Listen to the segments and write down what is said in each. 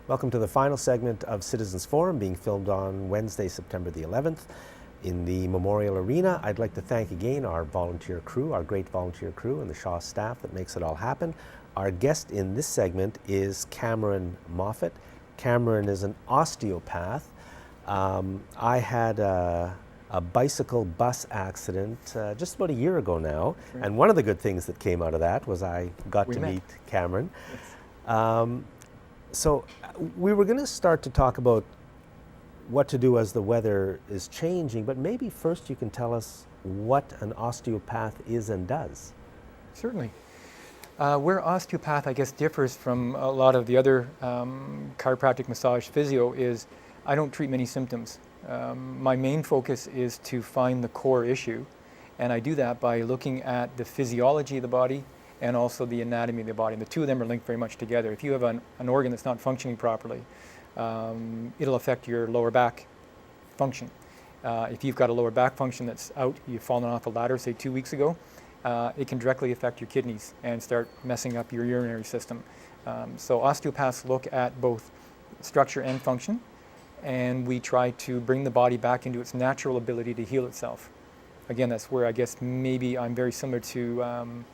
Welcome to the final segment of Citizens Forum, being filmed on Wednesday, September the 11th in the Memorial Arena. I'd like to thank again our volunteer crew, our great volunteer crew, and the Shaw staff that makes it all happen. Our guest in this segment is Cameron Moffat. Cameron is an osteopath. I had a bicycle bus accident just about a year ago now, and one of the good things that came out of that was I got to meet Cameron. Yes. So we were going to start to talk about what to do as the weather is changing, but maybe first you can tell us what an osteopath is and does. Certainly. Where osteopath, I guess, differs from a lot of the other chiropractic, massage, physio is I don't treat many symptoms. My main focus is to find the core issue, and I do that by looking at the physiology of the body and also the anatomy of the body. And the two of them are linked very much together. If you have an organ that's not functioning properly, it'll affect your lower back function. If you've got a lower back function that's out, you've fallen off a ladder, say 2 weeks ago, it can directly affect your kidneys and start messing up your urinary system. So osteopaths look at both structure and function, and we try to bring the body back into its natural ability to heal itself. Again, that's where I guess maybe I'm very similar to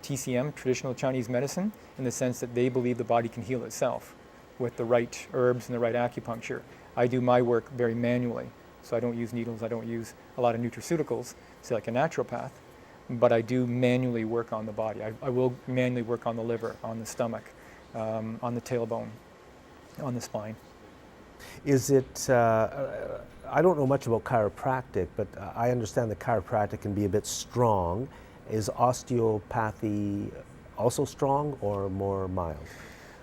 TCM, traditional Chinese medicine, in the sense that they believe the body can heal itself with the right herbs and the right acupuncture. I do my work very manually, so I don't use needles, I don't use a lot of nutraceuticals, say like a naturopath, but I do manually work on the body. I will manually work on the liver, on the stomach, on the tailbone, on the spine. Is it, I don't know much about chiropractic, but I understand that chiropractic can be a bit strong. Is osteopathy also strong or more mild?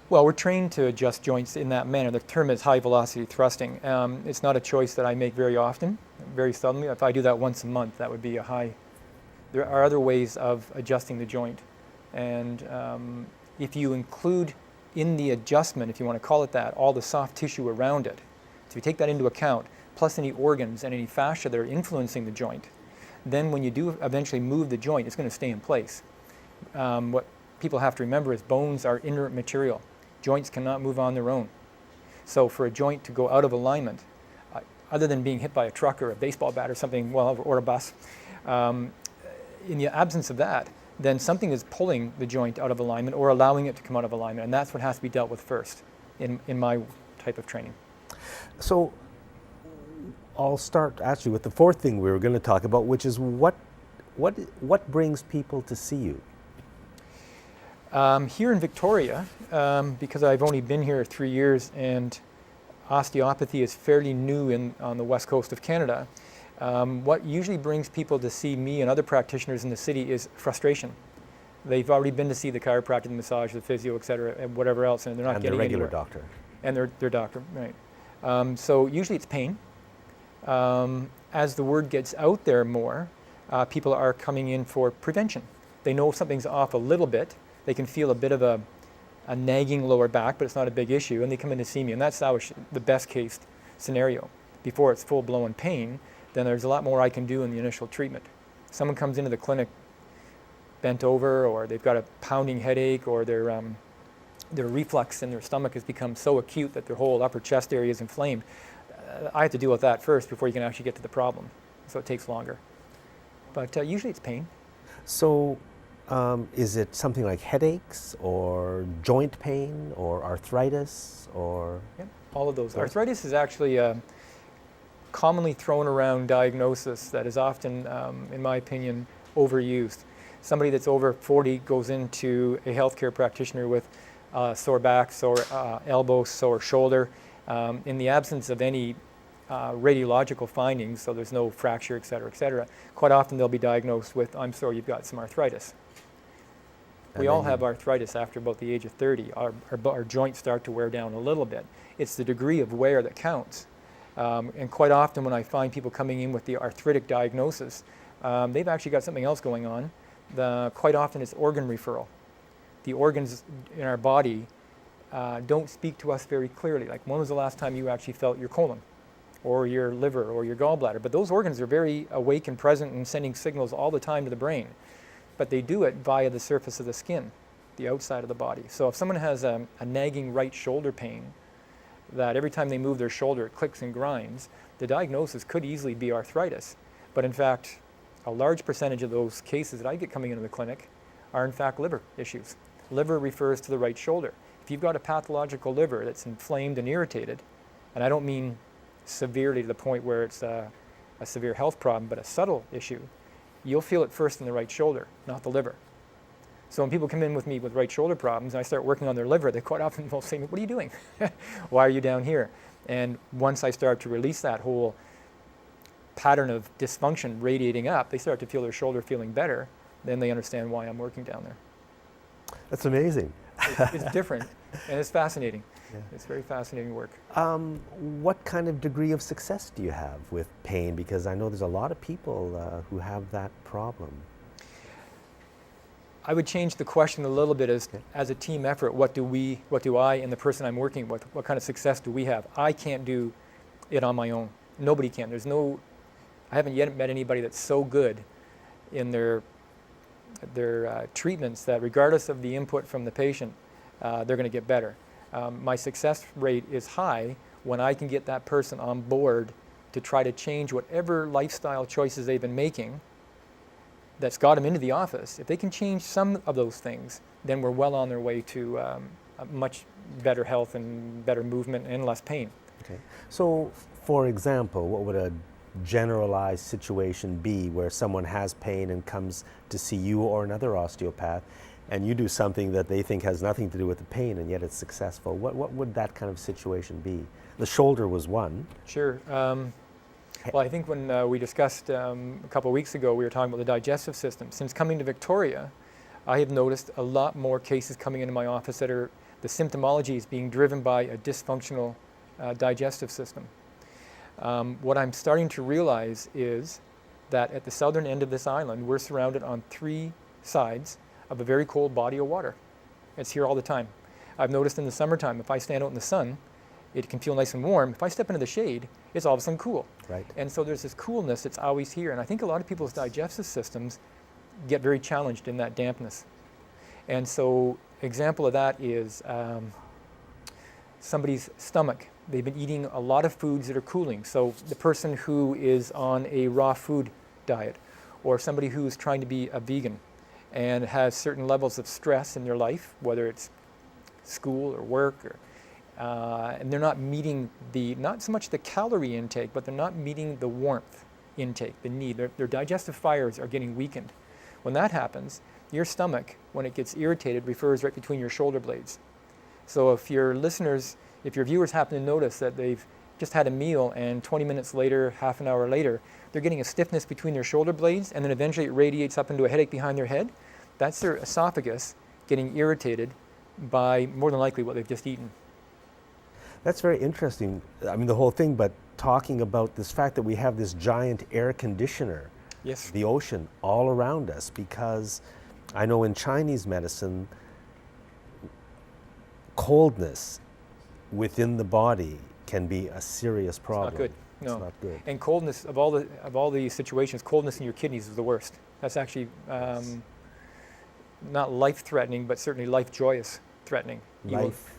Well, we're trained to adjust joints in that manner. The term is high velocity thrusting. It's not a choice that I make very often, very seldomly. If I do that once a month, that would be a high. There are other ways of adjusting the joint. And if you include in the adjustment, if you want to call it that, all the soft tissue around it, so you take that into account, plus any organs and any fascia that are influencing the joint, then when you do eventually move the joint, it's going to stay in place. What people have to remember is bones are inert material. Joints cannot move on their own. So for a joint to go out of alignment, other than being hit by a truck or a baseball bat or something, well, or a bus, in the absence of that, then something is pulling the joint out of alignment or allowing it to come out of alignment, and that's what has to be dealt with first in my type of training. So I'll start actually with the fourth thing we were going to talk about, which is what brings people to see you? Here in Victoria, because I've only been here 3 years and osteopathy is fairly new on the west coast of Canada, what usually brings people to see me and other practitioners in the city is frustration. They've already been to see the chiropractor, the massage, the physio, et cetera, and whatever else, and they're not getting regular anywhere. doctor. And their doctor, right. So usually it's pain. As the word gets out there more, people are coming in for prevention. They know something's off a little bit. They can feel a bit of a nagging lower back, but it's not a big issue, and they come in to see me, and that's the best case scenario. Before it's full-blown pain, then there's a lot more I can do in the initial treatment. Someone comes into the clinic bent over, or they've got a pounding headache, or their reflux in their stomach has become so acute that their whole upper chest area is inflamed. I have to deal with that first before you can actually get to the problem, so it takes longer. But usually it's pain. So is it something like headaches or joint pain or arthritis or? Yep, all of those. Arthritis is actually a commonly thrown around diagnosis that is often, in my opinion, overused. Somebody that's over 40 goes into a healthcare practitioner with sore back, sore elbow, sore shoulder. In the absence of any radiological findings, so there's no fracture, et cetera, quite often they'll be diagnosed with, I'm sorry, you've got some arthritis. We all have arthritis after about the age of 30. Our joints start to wear down a little bit. It's the degree of wear that counts. And quite often when I find people coming in with the arthritic diagnosis, they've actually got something else going on. Quite often it's organ referral. The organs in our body don't speak to us very clearly. Like, when was the last time you actually felt your colon or your liver or your gallbladder? But those organs are very awake and present and sending signals all the time to the brain. But they do it via the surface of the skin, the outside of the body. So if someone has a nagging right shoulder pain, that every time they move their shoulder, it clicks and grinds, the diagnosis could easily be arthritis. But in fact, a large percentage of those cases that I get coming into the clinic are in fact liver issues. Liver refers to the right shoulder. If you've got a pathological liver that's inflamed and irritated, and I don't mean severely to the point where it's a severe health problem, but a subtle issue, you'll feel it first in the right shoulder, not the liver. So when people come in with me with right shoulder problems and I start working on their liver, they quite often will say, what are you doing? Why are you down here? And once I start to release that whole pattern of dysfunction radiating up, they start to feel their shoulder feeling better, then they understand why I'm working down there. That's amazing. It's different and it's fascinating. Yeah. It's very fascinating work. What kind of degree of success do you have with pain? Because I know there's a lot of people who have that problem. I would change the question a little bit as a team effort. What do I and the person I'm working with, what kind of success do we have? I can't do it on my own. Nobody can. I haven't yet met anybody that's so good in their treatments that regardless of the input from the patient, they're going to get better. My success rate is high when I can get that person on board to try to change whatever lifestyle choices they've been making that's got them into the office. If they can change some of those things, then we're well on their way to a much better health and better movement and less pain. Okay. So, for example, what would a generalized situation be where someone has pain and comes to see you or another osteopath, and you do something that they think has nothing to do with the pain and yet it's successful? What would that kind of situation be? The shoulder was one. Sure. Well, I think when we discussed a couple of weeks ago, we were talking about the digestive system. Since coming to Victoria, I have noticed a lot more cases coming into my office that are, the symptomology is being driven by a dysfunctional digestive system. What I'm starting to realize is that at the southern end of this island, we're surrounded on 3 sides of a very cold body of water. It's here all the time. I've noticed in the summertime, if I stand out in the sun, it can feel nice and warm. If I step into the shade, it's all of a sudden cool. Right. And so there's this coolness that's always here. And I think a lot of people's digestive systems get very challenged in that dampness. And so example of that is somebody's stomach. They've been eating a lot of foods that are cooling. So the person who is on a raw food diet, or somebody who's trying to be a vegan and has certain levels of stress in their life, whether it's school or work, or and they're not meeting not so much the calorie intake, but they're not meeting the warmth intake, the need. Their digestive fires are getting weakened. When that happens, your stomach, when it gets irritated, refers right between your shoulder blades. So if your viewers happen to notice that they've just had a meal and 20 minutes later, half an hour later, they're getting a stiffness between their shoulder blades, and then eventually it radiates up into a headache behind their head, that's their esophagus getting irritated by more than likely what they've just eaten. That's very interesting. I mean, the whole thing, but talking about this fact that we have this giant air conditioner, yes, the ocean, all around us, because I know in Chinese medicine, coldness within the body can be a serious problem. It's not good. No. It's not good. And coldness, of all the situations, coldness in your kidneys is the worst. That's actually not life-threatening, but certainly life-joyous threatening.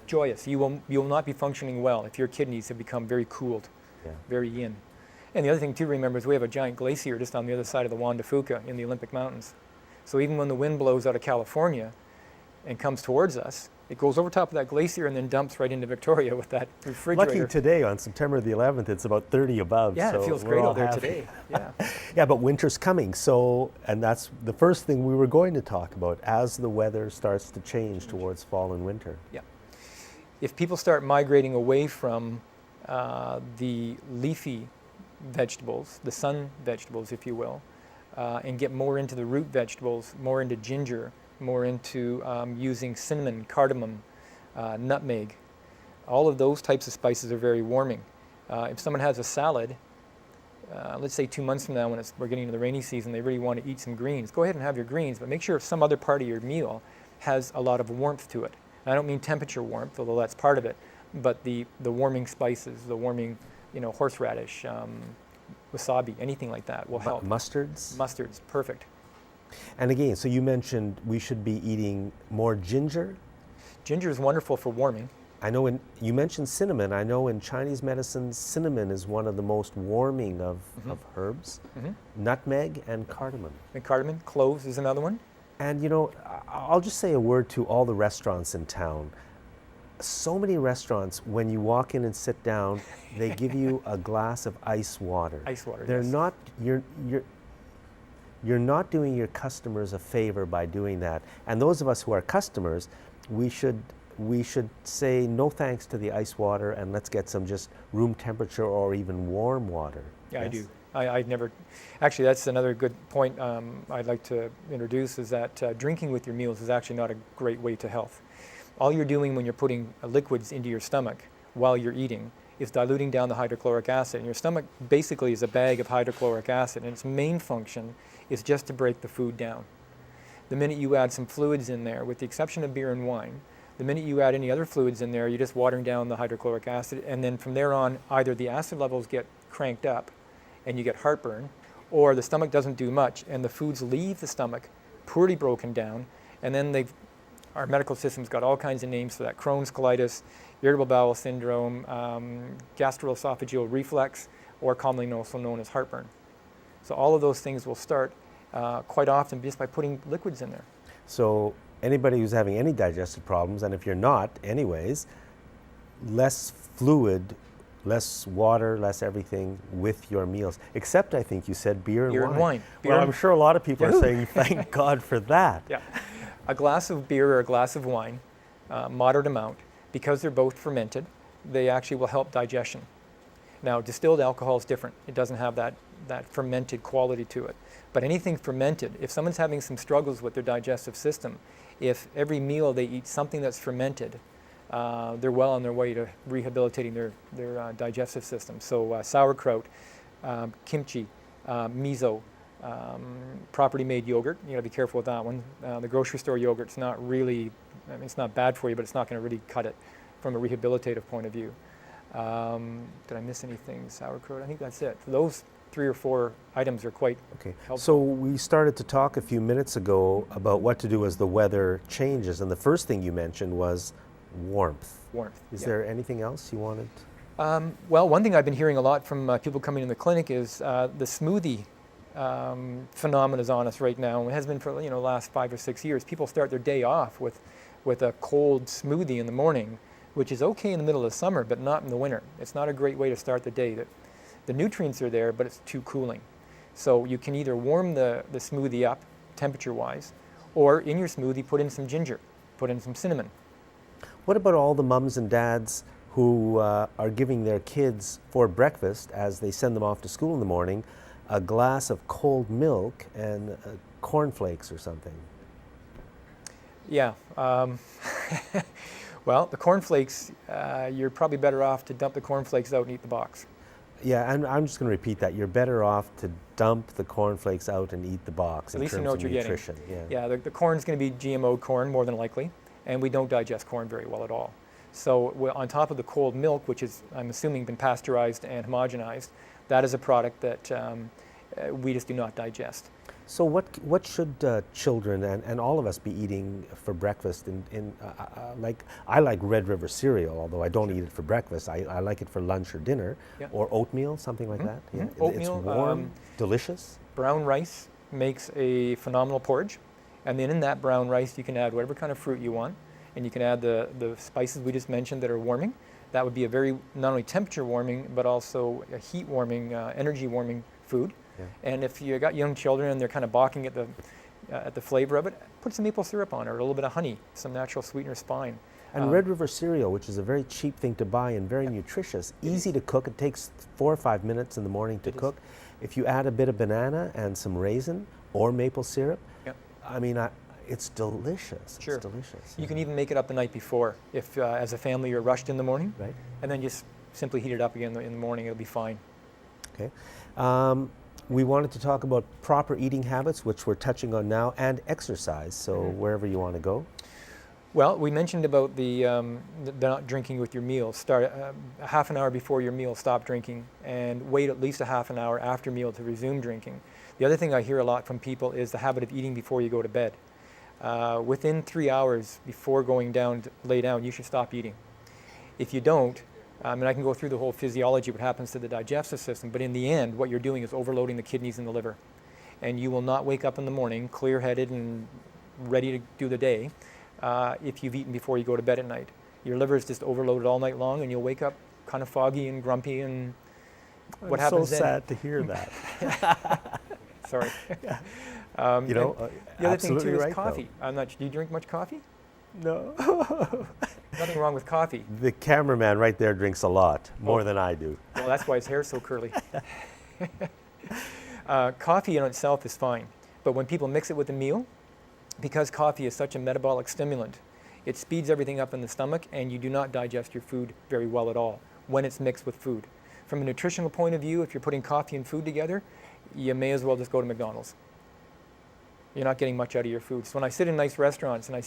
Joyous. You will not be functioning well if your kidneys have become very cooled, very yin. And the other thing to remember is we have a giant glacier just on the other side of the Juan de Fuca in the Olympic Mountains. So even when the wind blows out of California and comes towards us, it goes over top of that glacier and then dumps right into Victoria with that refrigerator. Lucky today on September the 11th, it's about 30 above. Yeah, so it feels great out there today. Yeah. Yeah, but winter's coming. So, and that's the first thing we were going to talk about as the weather starts to change towards fall and winter. Yeah. If people start migrating away from the leafy vegetables, the sun vegetables, if you will, and get more into the root vegetables, more into ginger, more into using cinnamon, cardamom, nutmeg. All of those types of spices are very warming. If someone has a salad, let's say 2 months from now when we're getting into the rainy season, they really want to eat some greens, go ahead and have your greens, but make sure some other part of your meal has a lot of warmth to it. And I don't mean temperature warmth, although that's part of it, but the warming spices, the warming, horseradish, wasabi, anything like that will help. Mustards? Mustards, perfect. And again, so you mentioned we should be eating more ginger? Ginger is wonderful for warming. I know you mentioned cinnamon. I know in Chinese medicine, cinnamon is one of the most warming of herbs. Nutmeg and cardamom. And cardamom, cloves is another one. And you know, I'll just say a word to all the restaurants in town. So many restaurants, when you walk in and sit down, they give you a glass of ice water. Ice water, They're yes. not, you're not doing your customers a favor by doing that. And those of us who are customers, we should say no thanks to the ice water and let's get some just room temperature or even warm water. Yeah, Yes? I do. I've never, actually that's another good point I'd like to introduce, is that drinking with your meals is actually not a great way to health. All you're doing when you're putting liquids into your stomach while you're eating is diluting down the hydrochloric acid. And your stomach basically is a bag of hydrochloric acid, and its main function is just to break the food down. The minute you add some fluids in there, with the exception of beer and wine, the minute you add any other fluids in there, you're just watering down the hydrochloric acid, and then from there on, either the acid levels get cranked up and you get heartburn, or the stomach doesn't do much and the foods leave the stomach poorly broken down, and then our medical system's got all kinds of names for that: Crohn's colitis, irritable bowel syndrome, gastroesophageal reflux, or commonly also known as heartburn. So all of those things will start quite often just by putting liquids in there. So anybody who's having any digestive problems, and if you're not anyways, less fluid, less water, less everything with your meals. Except I think you said beer and wine. Well, I'm sure a lot of people are saying thank God for that. Yeah. A glass of beer or a glass of wine, moderate amount, because they're both fermented, they actually will help digestion. Now, distilled alcohol is different. It doesn't have that fermented quality to it. But anything fermented, if someone's having some struggles with their digestive system, if every meal they eat something that's fermented, they're well on their way to rehabilitating their digestive system. So sauerkraut, kimchi, miso, properly made yogurt. You got to be careful with that one. The grocery store yogurt's not really, I mean, it's not bad for you, but it's not going to really cut it from a rehabilitative point of view. Did I miss anything? Sauerkraut, I think that's it. Those 3 or 4 items are quite helpful. So we started to talk a few minutes ago about what to do as the weather changes, and the first thing you mentioned was warmth. Warmth. Is there anything else you wanted? Well, one thing I've been hearing a lot from people coming in the clinic is the smoothie phenomenon is on us right now, and it has been for the last 5 or 6 years. People start their day off with a cold smoothie in the morning, which is okay in the middle of summer, but not in the winter. It's not a great way to start the day. The nutrients are there, but it's too cooling. So you can either warm the smoothie up temperature-wise, or in your smoothie put in some ginger, put in some cinnamon. What about all the mums and dads who are giving their kids for breakfast, as they send them off to school in the morning, a glass of cold milk and cornflakes or something? Yeah. Well, the cornflakes, you're probably better off to dump the cornflakes out and eat the box. Yeah, and I'm just going to repeat that. You're better off to dump the cornflakes out and eat the box At in least you terms know of what you're nutrition. getting. Yeah, the corn's going to be GMO corn more than likely, and we don't digest corn very well at all. So on top of the cold milk, which is, I'm assuming, been pasteurized and homogenized, that is a product that we just do not digest. So what should children and all of us be eating for breakfast? Like, I like Red River cereal, although I don't eat it for breakfast. I like it for lunch or dinner, or oatmeal, something like that. Yeah. Oatmeal, it's warm, delicious. Brown rice makes a phenomenal porridge, and then in that brown rice you can add whatever kind of fruit you want, and you can add the spices we just mentioned that are warming. That would be a very, not only temperature warming, but also a heat warming, energy warming food. Yeah. And if you got young children and they're kind of balking at the flavor of it, put some maple syrup on it, or a little bit of honey, some natural sweetener's fine. And Red River cereal, which is a very cheap thing to buy and very nutritious, easy to cook. It takes 4 or 5 minutes in the morning to cook. If you add a bit of banana and some raisin or maple syrup, I mean, it's delicious. Sure. It's delicious. You can even make it up the night before if, as a family, you're rushed in the morning, right? And then just simply heat it up again in the morning. It'll be fine. Okay. We wanted to talk about proper eating habits, which we're touching on now, and exercise. So wherever you want to go. Well, we mentioned about the not drinking with your meal. Start a half an hour before your meal, stop drinking, and wait at least a half an hour after meal to resume drinking. The other thing I hear a lot from people is the habit of eating before you go to bed. Within 3 hours before going down to lay down, you should stop eating. If you don't, and I can go through the whole physiology, what happens to the digestive system, but in the end, what you're doing is overloading the kidneys and the liver. And you will not wake up in the morning clear-headed and ready to do the day if you've eaten before you go to bed at night. Your liver is just overloaded all night long, and you'll wake up kind of foggy and grumpy, and what happens then? I'm so sad to hear that. Sorry. Yeah. The other thing too is right, coffee. Do you drink much coffee? No. Nothing wrong with coffee. The cameraman right there drinks a lot, more than I do. Well, that's why his hair's so curly. Coffee in itself is fine, but when people mix it with a meal, because coffee is such a metabolic stimulant, it speeds everything up in the stomach, and you do not digest your food very well at all when it's mixed with food. From a nutritional point of view, if you're putting coffee and food together, you may as well just go to McDonald's. You're not getting much out of your food. So when I sit in nice restaurants and I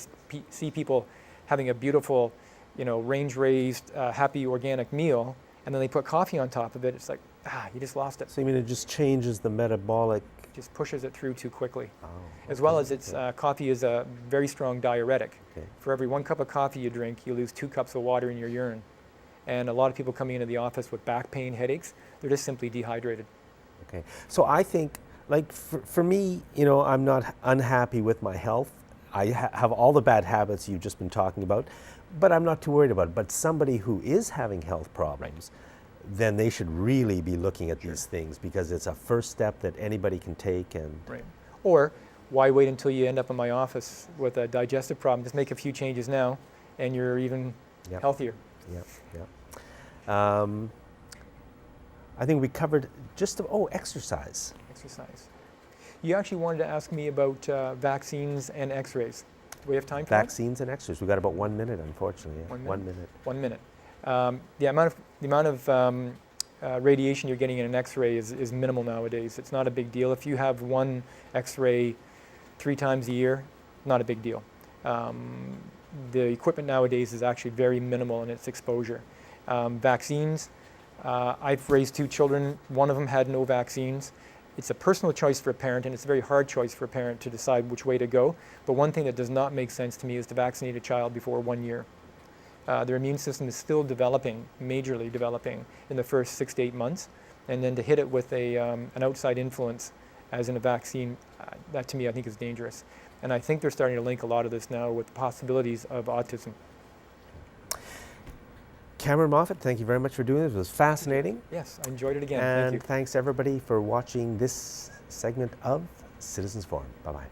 see people having a beautiful, range-raised, happy organic meal, and then they put coffee on top of it, it's like, you just lost it. So you mean it just changes the metabolic? Just pushes it through too quickly. Oh, As well as coffee is a very strong diuretic. Okay. For every 1 cup of coffee you drink, you lose 2 cups of water in your urine. And a lot of people coming into the office with back pain, headaches, they're just simply dehydrated. Okay. So I think, like for me, I'm not unhappy with my health. I have all the bad habits you've just been talking about, but I'm not too worried about it. But somebody who is having health problems, then they should really be looking at these things, because it's a first step that anybody can take. And Right. Or why wait until you end up in my office with a digestive problem? Just make a few changes now, and you're even healthier. Yeah. I think we covered exercise. Exercise. You actually wanted to ask me about vaccines and x-rays. Do we have time for Vaccines and exercise. We've got about 1 minute, unfortunately. 1 minute? 1 minute. 1 minute. The amount of radiation you're getting in an x-ray is minimal nowadays. It's not a big deal. If you have one x-ray 3 times a year, not a big deal. The equipment nowadays is actually very minimal in its exposure. Vaccines, I've raised 2 children. One of them had no vaccines. It's a personal choice for a parent, and it's a very hard choice for a parent to decide which way to go. But one thing that does not make sense to me is to vaccinate a child before 1 year. Their immune system is still developing, majorly developing, in the first 6 to 8 months. And then to hit it with an outside influence, as in a vaccine, that to me I think is dangerous. And I think they're starting to link a lot of this now with the possibilities of autism. Cameron Moffat, thank you very much for doing this. It was fascinating. Yes, I enjoyed it again. And Thank you. thanks everybody for watching this segment of Citizens Forum. Bye-bye.